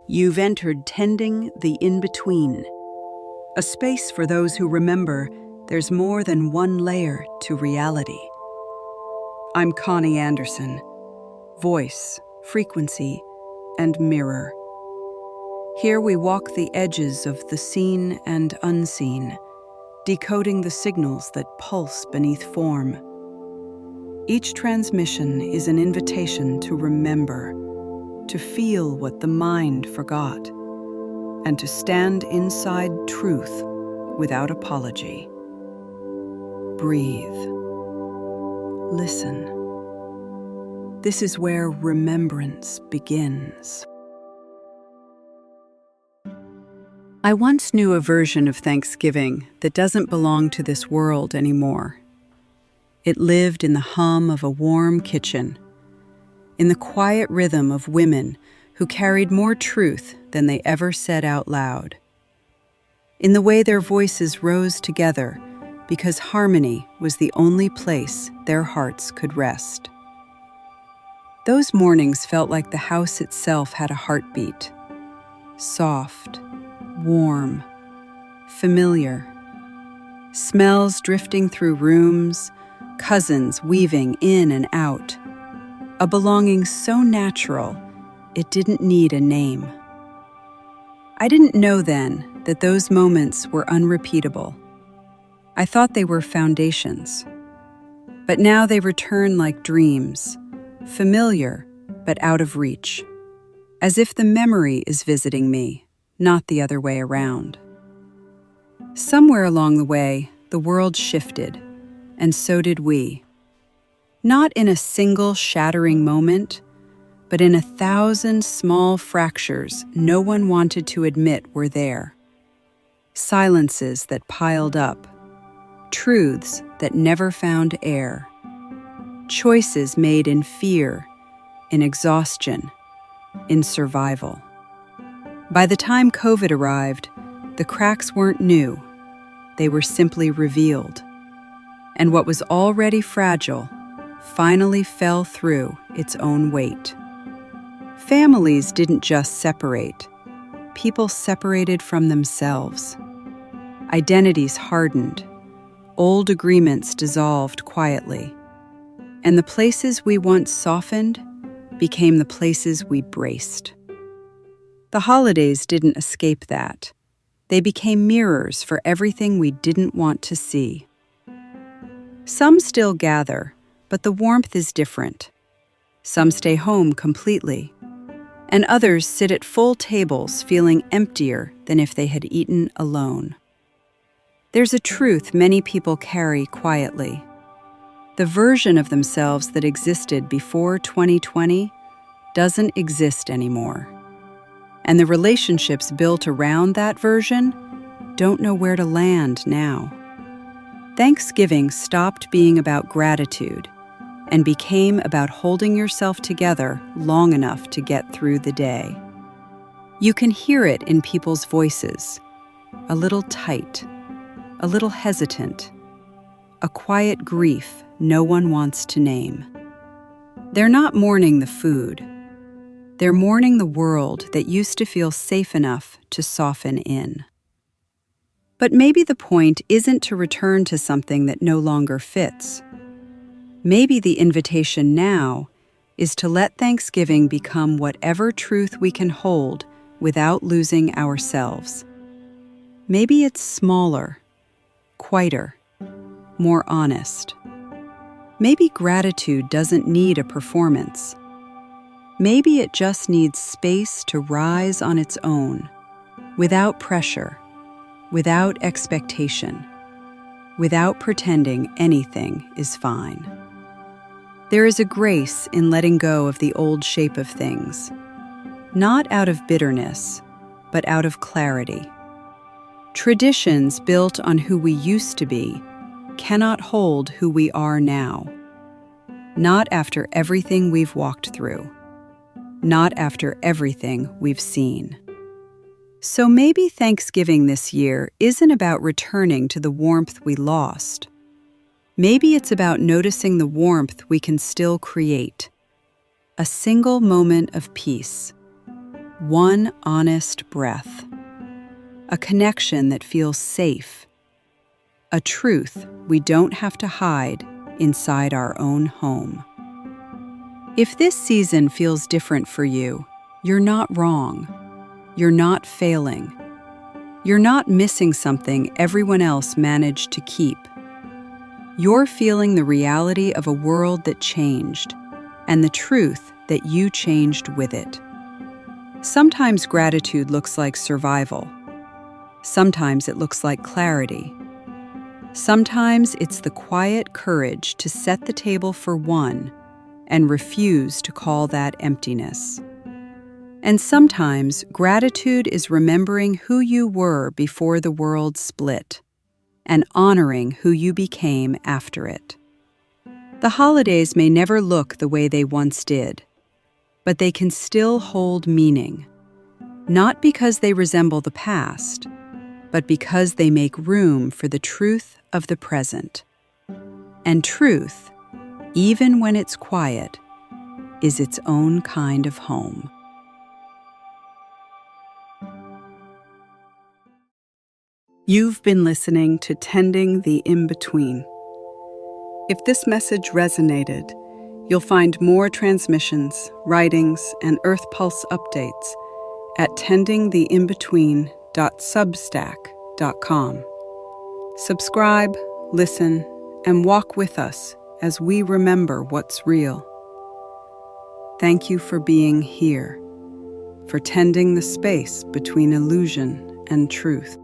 You've entered Tending the In-Between, a space for those who remember there's more than one layer to reality. I'm Connie Anderson, voice, frequency, and mirror. Here we walk the edges of the seen and unseen, decoding the signals that pulse beneath form. Each transmission is an invitation to remember, to feel what the mind forgot, and to stand inside truth without apology. Breathe. Listen. This is where remembrance begins. I once knew a version of Thanksgiving that doesn't belong to this world anymore. It lived in the hum of a warm kitchen, in the quiet rhythm of women who carried more truth than they ever said out loud, in the way their voices rose together because harmony was the only place their hearts could rest. Those mornings felt like the house itself had a heartbeat, soft, warm, familiar. Smells drifting through rooms, cousins weaving in and out. A belonging so natural, it didn't need a name. I didn't know then that those moments were unrepeatable. I thought they were foundations. But now they return like dreams, familiar but out of reach, as if the memory is visiting me, not the other way around. Somewhere along the way, the world shifted, and so did we. Not in a single shattering moment, but in 1,000 small fractures no one wanted to admit were there. Silences that piled up, truths that never found air, choices made in fear, in exhaustion, in survival. By the time COVID arrived, the cracks weren't new, they were simply revealed. And what was already fragile finally fell through its own weight. Families didn't just separate. People separated from themselves. Identities hardened. Old agreements dissolved quietly. And the places we once softened became the places we braced. The holidays didn't escape that. They became mirrors for everything we didn't want to see. Some still gather, but the warmth is different. Some stay home completely, and others sit at full tables feeling emptier than if they had eaten alone. There's a truth many people carry quietly. The version of themselves that existed before 2020 doesn't exist anymore. And the relationships built around that version don't know where to land now. Thanksgiving stopped being about gratitude and became about holding yourself together long enough to get through the day. You can hear it in people's voices, a little tight, a little hesitant, a quiet grief no one wants to name. They're not mourning the food. They're mourning the world that used to feel safe enough to soften in. But maybe the point isn't to return to something that no longer fits. Maybe the invitation now is to let Thanksgiving become whatever truth we can hold without losing ourselves. Maybe it's smaller, quieter, more honest. Maybe gratitude doesn't need a performance. Maybe it just needs space to rise on its own, without pressure, without expectation, without pretending anything is fine. There is a grace in letting go of the old shape of things, not out of bitterness, but out of clarity. Traditions built on who we used to be cannot hold who we are now. Not after everything we've walked through. Not after everything we've seen. So maybe Thanksgiving this year isn't about returning to the warmth we lost. Maybe it's about noticing the warmth we can still create. A single moment of peace. one honest breath, a connection that feels safe, a truth we don't have to hide inside our own home. If this season feels different for you, you're not wrong. You're not failing. You're not missing something everyone else managed to keep. You're feeling the reality of a world that changed, and the truth that you changed with it. Sometimes gratitude looks like survival. Sometimes it looks like clarity. Sometimes it's the quiet courage to set the table for one and refuse to call that emptiness. And sometimes gratitude is remembering who you were before the world split and honoring who you became after it. The holidays may never look the way they once did, but they can still hold meaning, not because they resemble the past, but because they make room for the truth of the present. And truth, even when it's quiet, is its own kind of home. You've been listening to Tending the In-Between. If this message resonated, you'll find more transmissions, writings, and Earth Pulse updates at tendingtheinbetween.substack.com. Subscribe, listen, and walk with us as we remember what's real. Thank you for being here, for tending the space between illusion and truth.